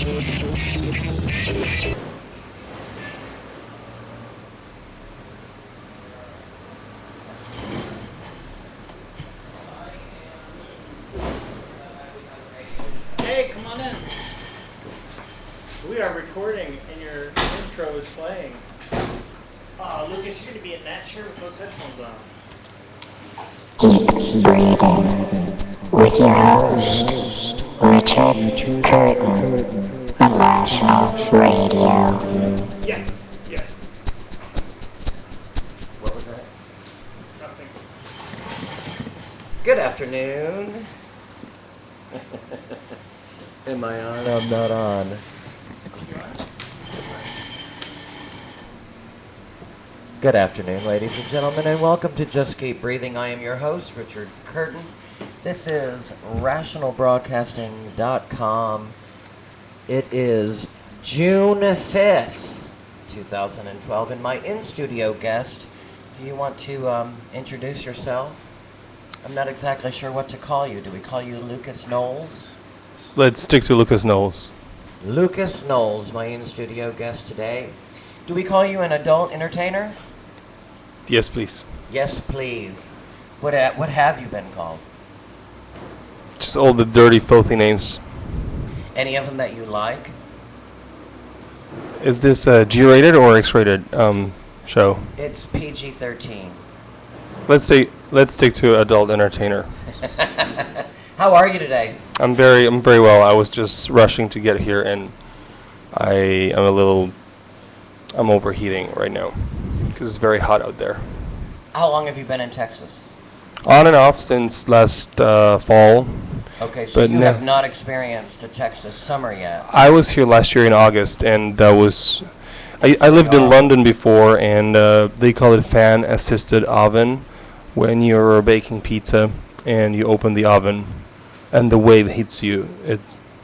Hey, come on in. We are recording and your intro is playing. Lucas, you're going to be in that chair with those headphones on. Keep breathing with your host, Richard Curtin of Rational Radio. Yes, yes. What was that? Nothing. Good afternoon. Am I on? I'm not on. You on? Good afternoon, ladies and gentlemen, and welcome to Just Keep Breathing. I am your host, Richard Curtin. This is RationalBroadcasting.com. It is June 5th, 2012, and my in-studio guest, do you want to introduce yourself? I'm not exactly sure what to call you. Do we call you Lucas Knowles? Let's stick to Lucas Knowles. Lucas Knowles, my in-studio guest today. Do we call you an adult entertainer? Yes, please. Yes, please. What have you been called? Just all the dirty, filthy names. Any of them that you like? Is this a G-rated or X-rated show? It's PG-13. Let's stick to adult entertainer. How are you today? I'm very well. I was just rushing to get here, and I'm overheating right now because it's very hot out there. How long have you been in Texas? On and off since last fall. Okay, so But you no- have not experienced a Texas summer yet. I was here last year in August, and that was. I lived in London before, and they call it fan-assisted oven when you're baking pizza and you open the oven and the wave hits you.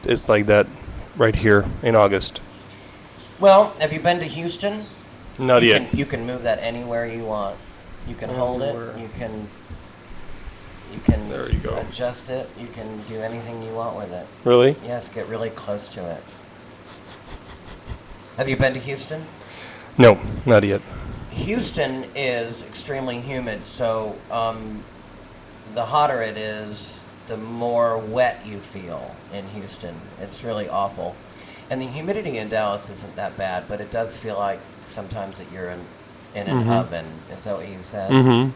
It's like that right here in August. Well, have you been to Houston? Not yet. You can move that anywhere you want. You can hold it. Anywhere. You can There you go. adjust it. You can do anything you want with it. Really? Yes, get really close to it. Have you been to Houston? No, not yet. Houston is extremely humid, so the hotter it is, the more wet you feel in Houston. It's really awful. And the humidity in Dallas isn't that bad, but it does feel like sometimes that you're in an oven. Is that what you said? Mm-hmm.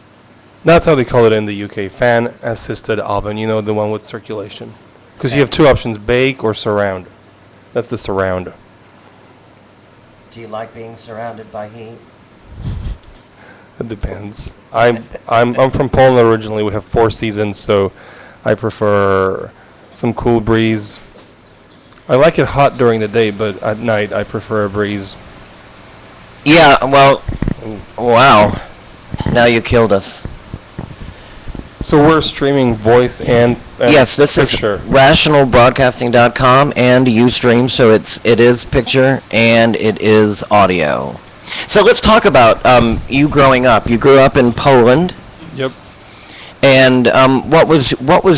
That's how they call it in the UK, fan-assisted oven, you know, the one with circulation. Because you have two options, bake or surround. That's the surround. Do you like being surrounded by heat? It depends. I'm from Poland originally. We have 4 seasons, so I prefer some cool breeze. I like it hot during the day, but at night I prefer a breeze. Yeah, well, Ooh. wow. Now you killed us. So we're streaming voice and Yes, this picture. is RationalBroadcasting.com and Ustream, so it is picture and it is audio. So let's talk about you growing up. You grew up in Poland, Yep. and what was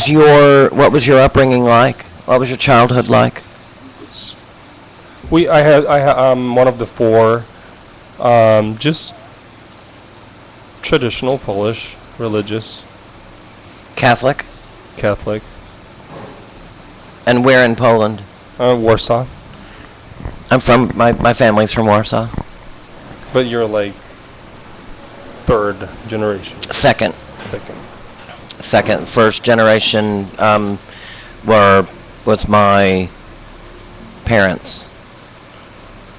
your upbringing like? What was your childhood like? I'm one of the 4, just traditional Polish, religious, Catholic, Catholic, and where in Poland? Warsaw. I'm from my family's from Warsaw. But you're like 3rd generation. Second. Second. First generation was my parents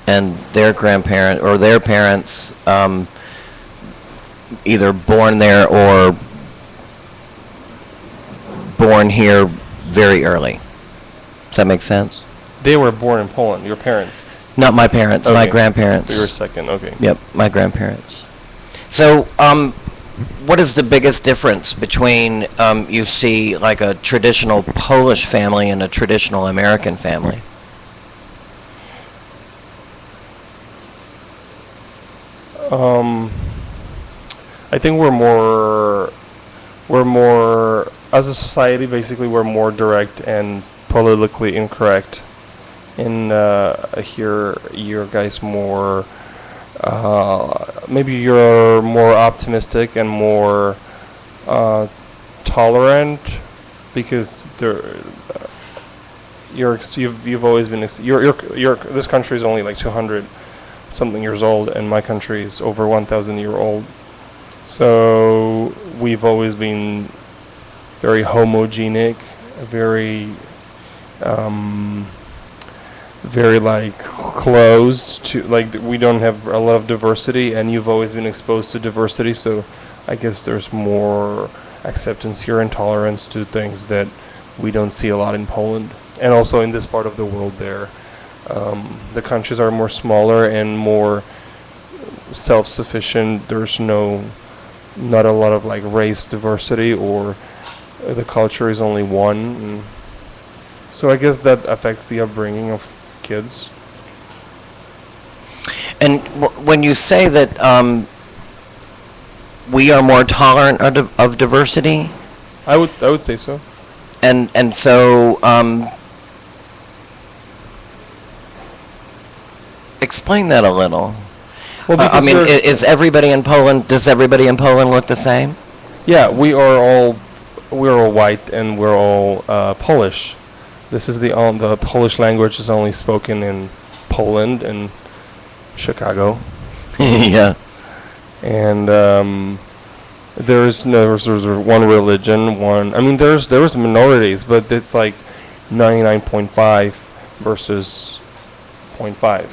and their grandparent or their parents, either born there or born here very early. Does that make sense? They were born in Poland, your parents. Not my parents, my Okay. grandparents. So you're second, okay. Yep, my grandparents. So, what is the biggest difference between you see like a traditional Polish family and a traditional American family? I think we're more, as a society, basically, we're more direct and politically incorrect. and here you guys more. Maybe you're more optimistic and more tolerant because you've always been this country is only like 200 something years old, and my country is over 1,000 year old. So we've always been very homogenic, very very like close to, like, we don't have a lot of diversity, and you've always been exposed to diversity, so I guess there's more acceptance here and tolerance to things that we don't see a lot in Poland, and also in this part of the world there. The countries are more smaller and more self-sufficient. There's not a lot of like race diversity, or the culture is only one. And so I guess that affects the upbringing of kids. And when you say that we are more tolerant of diversity, I would say so. and so explain that a little. Well, I because mean, there's- is everybody in Poland? Does everybody in Poland look the same? Yeah, we're all white and we're all Polish. This is the Polish language is only spoken in Poland and Chicago, Yeah. and there's one religion, one. I mean, there's minorities, but it's like 99.5 versus 0.5.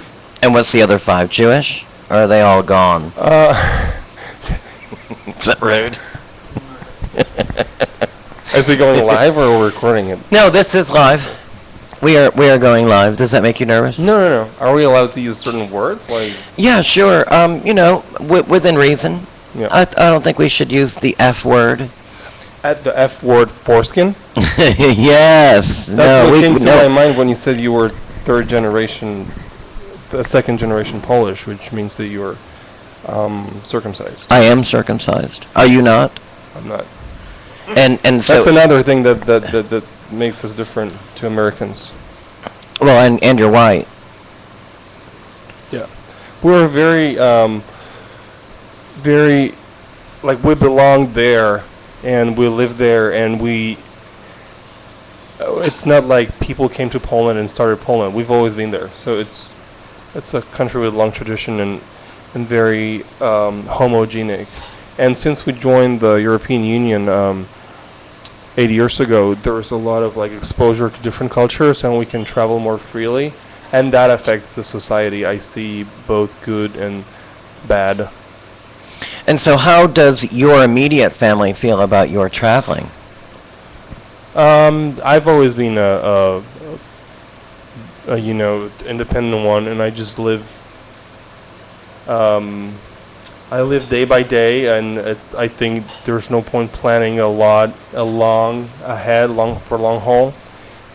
And what's the other 5? Jewish? Or are they all gone? Is that rude? Is it going live or are we recording it? No, this is live. We are going live. Does that make you nervous? No. Are we allowed to use certain words? Like, Yeah, sure. Within reason. yeah. I don't think we should use the F word. At the F word, foreskin? Yes. That's what came to my no. mind when you said you were second generation Polish, which means that you were circumcised. I am circumcised. Are you not? I'm not. And so That's another thing that makes us different to Americans. well, and you're white. Yeah, we're very, like, we belong there, and we live there, and it's not like people came to Poland and started Poland. We've always been there, so it's a country with a long tradition and very homogenic. And since we joined the European Union 8 years ago, there was a lot of like exposure to different cultures, and we can travel more freely, and that affects the society. I see both good and bad. And so how does your immediate family feel about your traveling? I've always been a independent one, and I just live. I live day by day, and I think there's no point planning a long haul,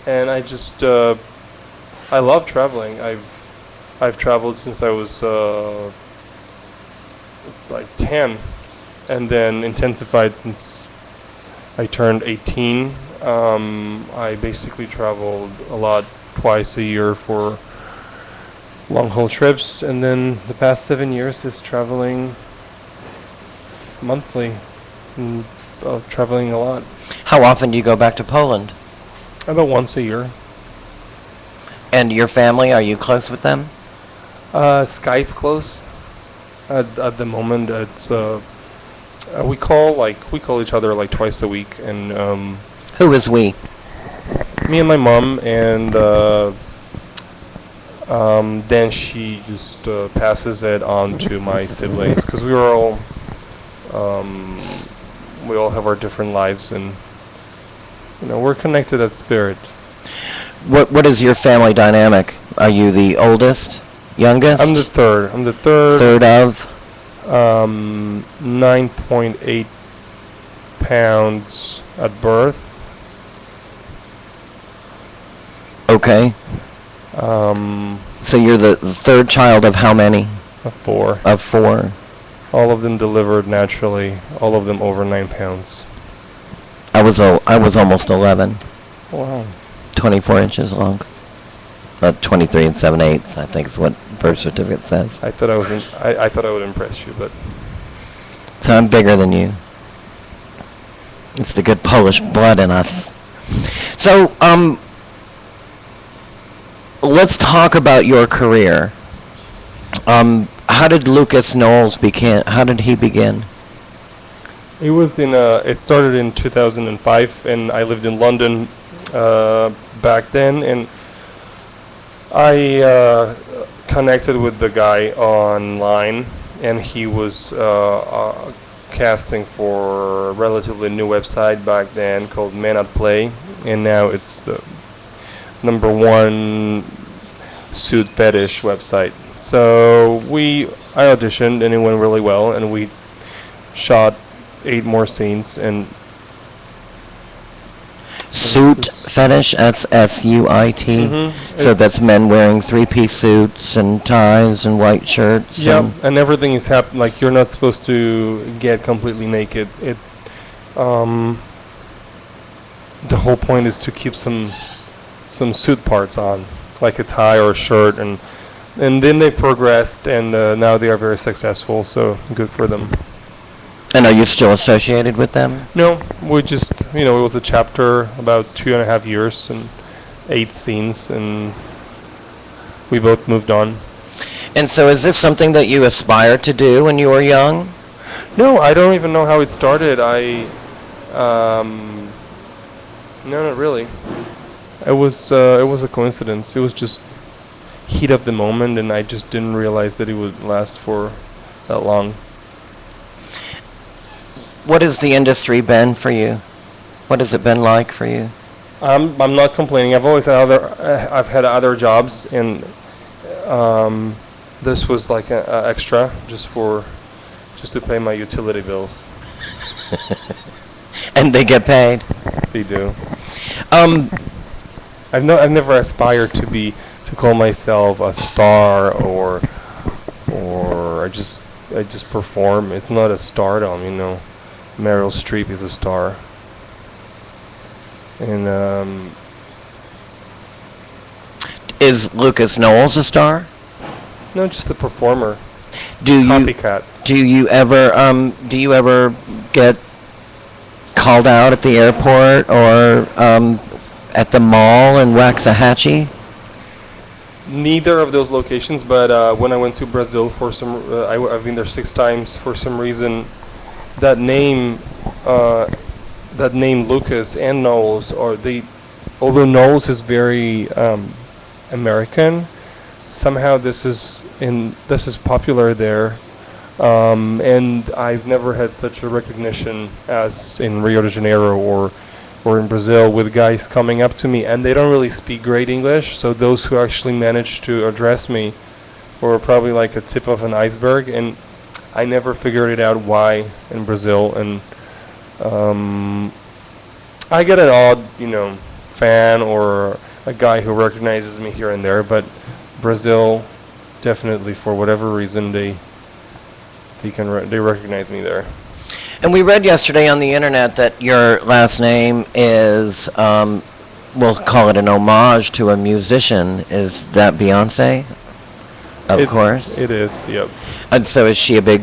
and I just I love traveling. I've traveled since I was like 10, and then intensified since I turned 18. I basically traveled a lot, twice a year for long haul trips, and then the past 7 years is traveling monthly, and traveling a lot. How often do you go back to Poland? About once a year. And your family, are you close with them? Skype close. At the moment, it's we call each other like twice a week, and Who is we? me and my mom, and then she just passes it on to my siblings, because we all have our different lives, and we're connected at spirit. What is your family dynamic? Are you the oldest? Youngest? I'm the third. Third of? 9.8 pounds at birth. Okay. So you're the third child of how many? Of 4. Of 4. All of them delivered naturally. All of them over 9 pounds. I was almost 11. Wow. 24 inches long. 23 and 7/8, I think is what birth certificate says. I thought I thought I would impress you, but So I'm bigger than you. It's the good Polish blood in us. So, let's talk about your career. How did Lucas Knowles begin? How did he begin? it was it started in 2005, and I lived in London back then, and I connected with the guy online, and he was casting for a relatively new website back then called Men at Play, and now it's the #1 suit fetish website. So I auditioned, and it went really well, and we shot 8 more scenes, and Suit fetish, that's SUIT. So It's- that's men wearing 3-piece suits and ties and white shirts. yeah, and everything is like you're not supposed to get completely naked. The whole point is to keep some suit parts on, like a tie or a shirt, and then they progressed, and now they are very successful. So good for them. And are you still associated with them? No, we just it was a chapter about 2.5 years and 8 scenes, and we both moved on. And so is this something that you aspired to do when you were young? No, I don't even know how it started. No, not really. It was a coincidence. It was just heat of the moment, and I just didn't realize that it would last for that long. What has the industry been for you? What has it been like for you? I'm not complaining. I've had other jobs, and this was like an extra just to pay my utility bills. And they get paid? They do. Um, I've never aspired to call myself a star or I just perform. It's not a stardom, Meryl Streep is a star. And is Lucas Knowles a star? no, just a performer. Do you Copycat. do you ever get called out at the airport or at the mall in Waxahachie? Neither of those locations, but when I went to Brazil for I've been there 6 times. For some reason, that name Lucas and Knowles, although Knowles is very American, somehow this is popular there, and I've never had such a recognition as in Rio de Janeiro or in Brazil, with guys coming up to me, and they don't really speak great English, so those who actually managed to address me were probably like a tip of an iceberg, and I never figured it out why in Brazil, and I get an odd, fan or a guy who recognizes me here and there, but Brazil, definitely, for whatever reason, they recognize me there. And we read yesterday on the internet that your last name is, we'll call it an homage to a musician. Is that Beyonce? Of course. It is. Yep. And so is she a big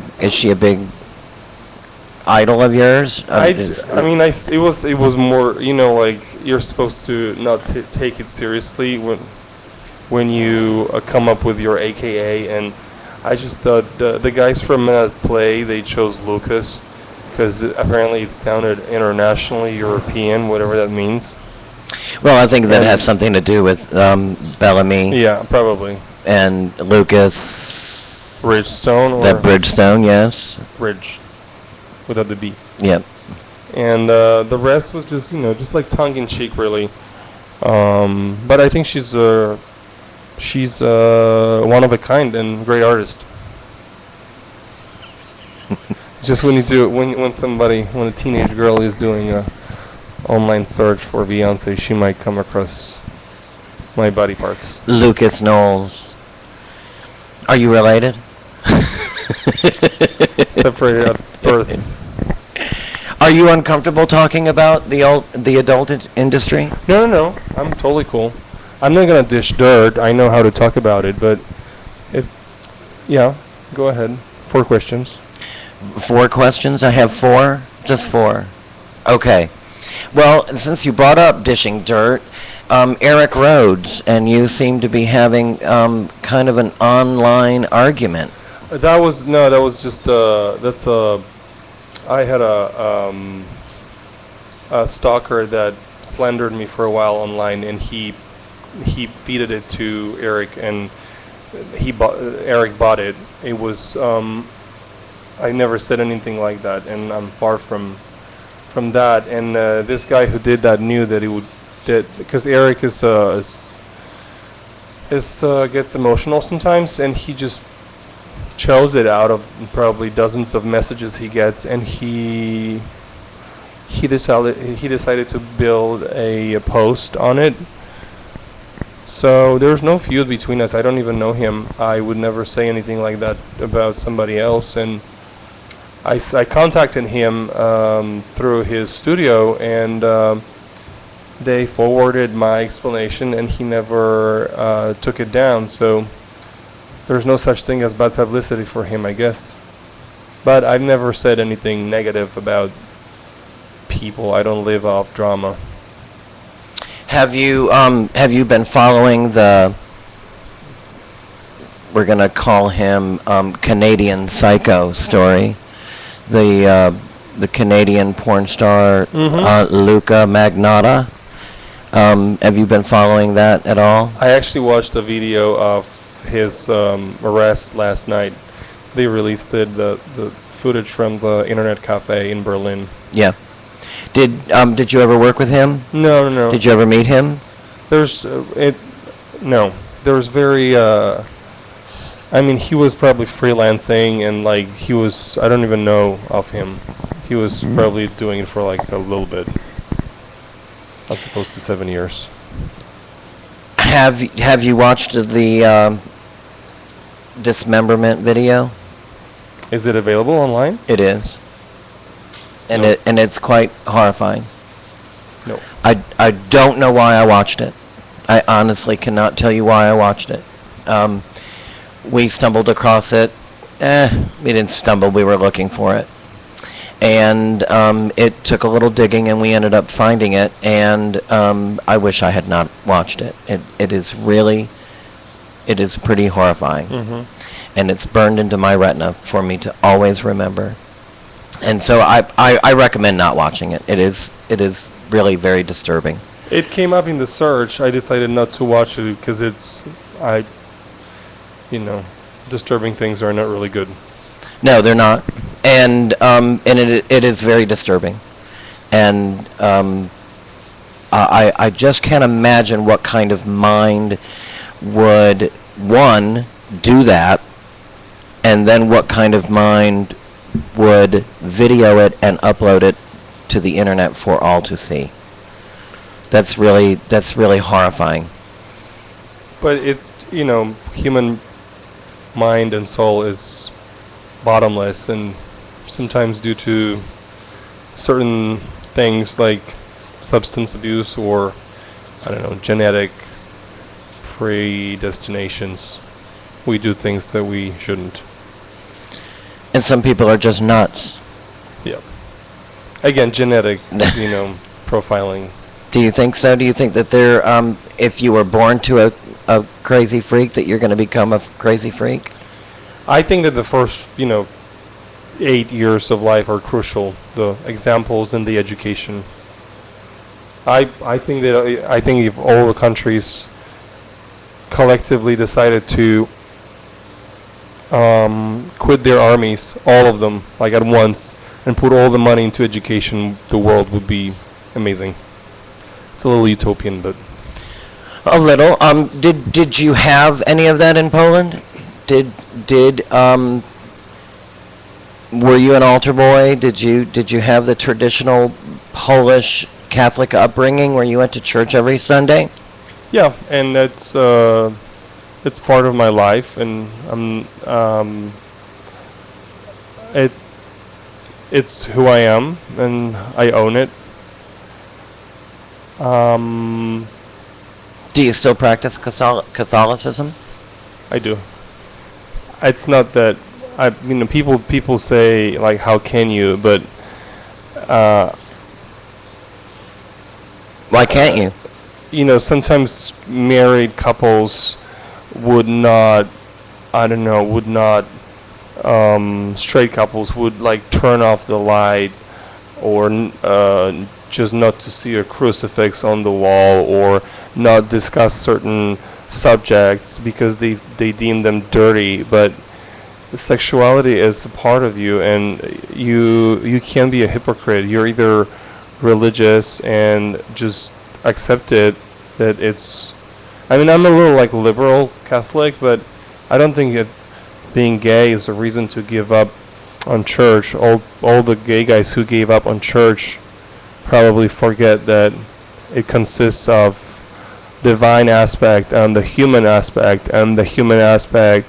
idol of yours? It was more, like you're supposed to not take it seriously when you come up with your AKA, and I just thought the guys from Play, they chose Lucas because apparently it sounded internationally European, whatever that means. Well, I think that has something to do with Bellamy Yeah, probably. and Lucas. Bridgestone or That Bridgestone, yes. Bridge without the B. Yep. And the rest was just just like tongue in cheek, really. But I think she's one of a kind and great artist. Just when a teenage girl is doing a online search for Beyonce, she might come across my body parts. Lucas Knowles. Are you related? Separated at birth. Are you uncomfortable talking about the adult industry? No. I'm totally cool. I'm not gonna dish dirt. I know how to talk about it, but yeah, go ahead. 4 questions. 4 questions? I have 4? Just 4. Okay. Well, since you brought up dishing dirt, Eric Rhodes and you seem to be having kind of an online argument. That was just I had a stalker that slandered me for a while online, and he feeded it to Eric, and Eric bought it. It was I never said anything like that, and I'm far from that. And this guy who did that knew that he would because Eric is gets emotional sometimes, and he just chose it out of probably dozens of messages he gets, and he decided to build a post on it. So there's no feud between us. I don't even know him. I would never say anything like that about somebody else. And I contacted him through his studio, and they forwarded my explanation, and he never took it down. So there's no such thing as bad publicity for him, I guess. But I've never said anything negative about people. I don't live off drama. Have you been following we're gonna call him Canadian Psycho story, the Canadian porn star Luca Magnotta? Have you been following that at all? I actually watched a video of his arrest last night. They released the footage from the internet cafe in Berlin. Yeah. Did you ever work with him? No. Did you ever meet him? There's no. There's very I mean, he was probably freelancing, and like he was, I don't even know of him. He was probably doing it for like a little bit, as opposed to 7 years. Have you watched the dismemberment video? Is it available online? It is. And No. it's quite horrifying. No. I don't know why I watched it. I honestly cannot tell you why I watched it. We stumbled across it. We didn't stumble. We were looking for it. And it took a little digging, and we ended up finding it. And I wish I had not watched it. It is pretty horrifying. Mm-hmm. And it's burned into my retina for me to always remember. And so I recommend not watching it. It is really very disturbing. It came up in the search. I decided not to watch it because disturbing things are not really good. No, they're not. And it is very disturbing. And I just can't imagine what kind of mind would, one, do that, and then what kind of mind would video it and upload it to the internet for all to see. That's really horrifying. But it's, human mind and soul is bottomless, and sometimes due to certain things like substance abuse or, I don't know, genetic predestinations, we do things that we shouldn't. And some people are just nuts. Yeah. Again, genetic, profiling. Do you think so? Do you think that if you were born to a crazy freak, that you're going to become a crazy freak? I think that the first, 8 years of life are crucial. The examples and the education. I think if all the countries collectively decided to quit their armies, all of them, like at once, and put all the money into education, the world would be amazing. It's a little utopian, but a little. Did you have any of that in Poland? Were you an altar boy? Did you have the traditional Polish Catholic upbringing where you went to church every Sunday? yeah, and it's part of my life, and it's who I am, and I own it. Do you still practice Catholicism? I do. It's not that people say like, how can you? But Why can't you? Sometimes married couples would not. I don't know. Would not. Straight couples would like turn off the light, or just not to see a crucifix on the wall, or not discuss certain subjects because they deem them dirty. But sexuality is a part of you, and you can't be a hypocrite. You're either religious and just accept it that it's. I mean, I'm a little like liberal Catholic, but I don't think that being gay is a reason to give up on church. All the gay guys who gave up on church probably forget that it consists of divine aspect and the human aspect, and the human aspect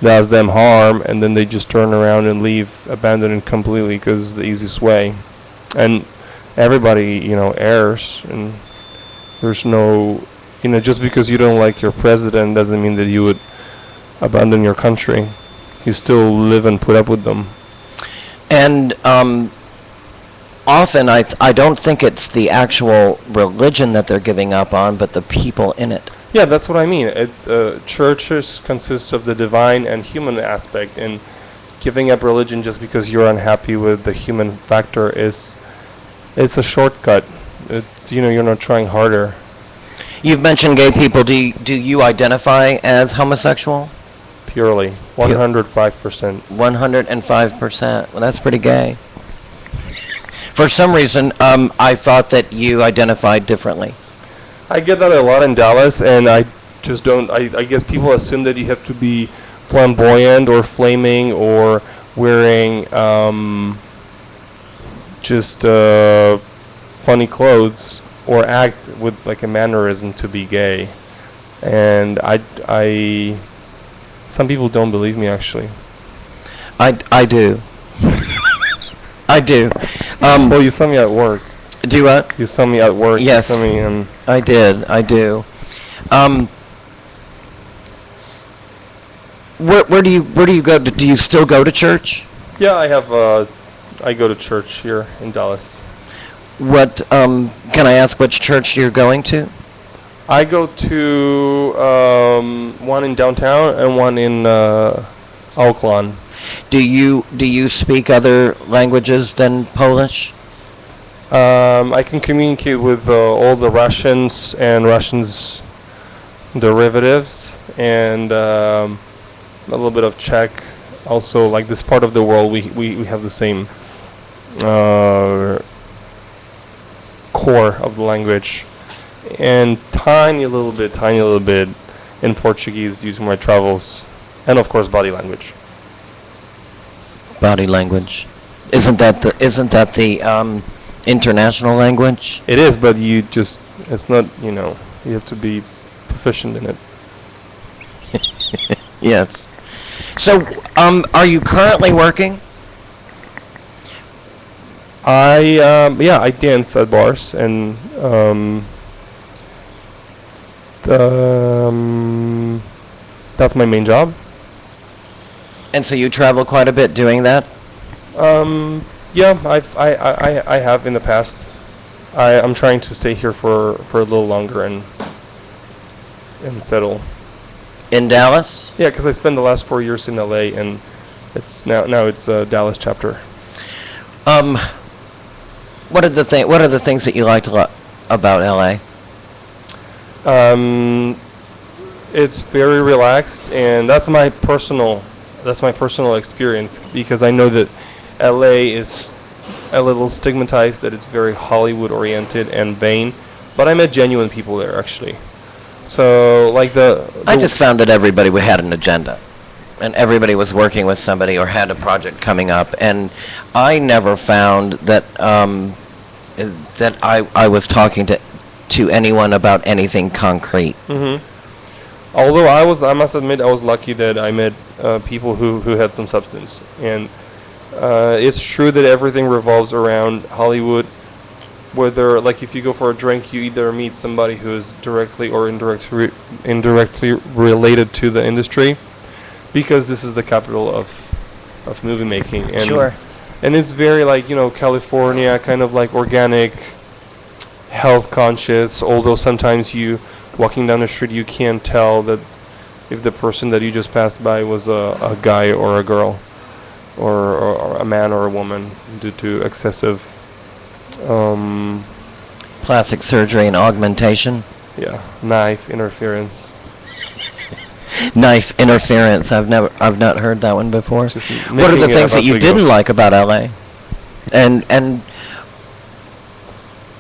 does them harm, and then they just turn around and leave, abandon it completely because it's the easiest way. And everybody, errs, and there's no, just because you don't like your president doesn't mean that you would abandon your country. You still live and put up with them. And often I don't think it's the actual religion that they're giving up on, but the people in it. Yeah, that's what I mean. Churches consist of the divine and human aspect, and giving up religion just because you're unhappy with the human factor it's a shortcut. It's you're not trying harder. You've mentioned gay people. Do you identify as homosexual? Purely, 105%. 105%. Well, that's pretty gay. For some reason, I thought that you identified differently. I get that a lot in Dallas, and I just don't. I guess people assume that you have to be flamboyant or flaming or wearing just funny clothes or act with like a mannerism to be gay. And I some people don't believe me, actually. I do. I do. Well, you saw me at work. Do what? You saw me at work. Yes. You saw me, I did. I do. Where do you go? Do you still go to church? yeah, I go to church here in Dallas. What? Can I ask which church you're going to? I go to one in downtown and one in Oakland. Do you speak other languages than Polish? I can communicate with all the Russians and Russians derivatives, and a little bit of Czech. Also, like this part of the world, we have the same core of the language, and tiny little bit in Portuguese due to my travels, and of course body language. Body language. Isn't that the international language? It is, but it's not, you have to be proficient in it. Yes. So, are you currently working? I dance at bars, and that's my main job. And so you travel quite a bit doing that? Yeah, I have in the past. I'm trying to stay here for a little longer and settle. In Dallas? Yeah, because I spent the last 4 years in LA, and it's now it's a Dallas chapter. What are the things that you liked about LA? It's very relaxed, and that's my personal experience, because I know that LA is a little stigmatized, that it's very Hollywood oriented and vain, but I met genuine people there, actually. So like I just found that everybody had an agenda, and everybody was working with somebody or had a project coming up, and I never found that that I was talking to anyone about anything concrete. Mm-hmm. Although I must admit, I was lucky that I met people who had some substance, and it's true that everything revolves around Hollywood, whether like if you go for a drink, you either meet somebody who is directly or indirectly related to the industry, because this is the capital of movie making. And Sure. And it's very like, California, kind of like organic, health conscious, although sometimes you walking down the street you can't tell that if the person that you just passed by was a guy or a girl, or a man or a woman, due to excessive Plastic surgery and augmentation. knife interference. Knife interference. I've not heard that one before. Just What are the making it things up that you as we go. didn't like about LA? And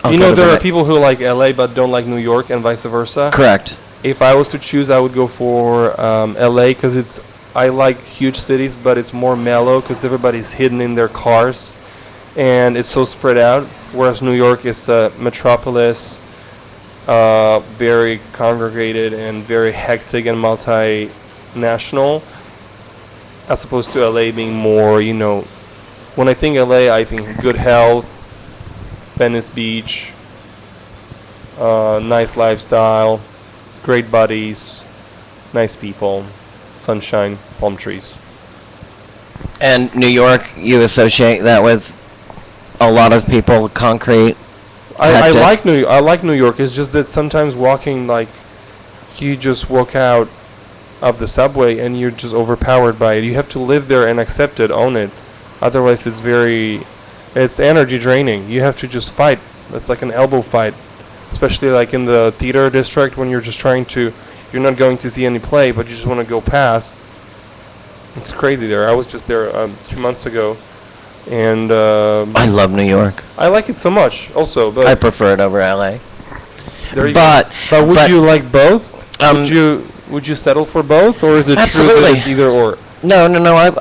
I'll go to the there are ne- people who like LA but don't like New York, and vice versa. Correct. If I was to choose, I would go for LA, because I like huge cities, but it's more mellow because everybody's hidden in their cars, and it's so spread out. Whereas New York is a metropolis, very congregated and very hectic and multinational, as opposed to LA being more, when I think LA, I think good health, Venice Beach, nice lifestyle, great buddies, nice people, sunshine, palm trees. And New York, you associate that with a lot of people, concrete. I hectic. like New York. It's just that sometimes walking, like, you just walk out of the subway and you're just overpowered by it. You have to live there and accept it, own it. Otherwise, it's energy draining. You have to just fight. It's like an elbow fight, especially like in the theater district when you're just you're not going to see any play, but you just want to go past. It's crazy there. I was just there 2 months ago, and I love New York. I like it so much. Also, but I prefer it over LA. there you But- go. But would but- you like both? Um, Would you settle for both, or is it true Absolutely. that it's either or? No.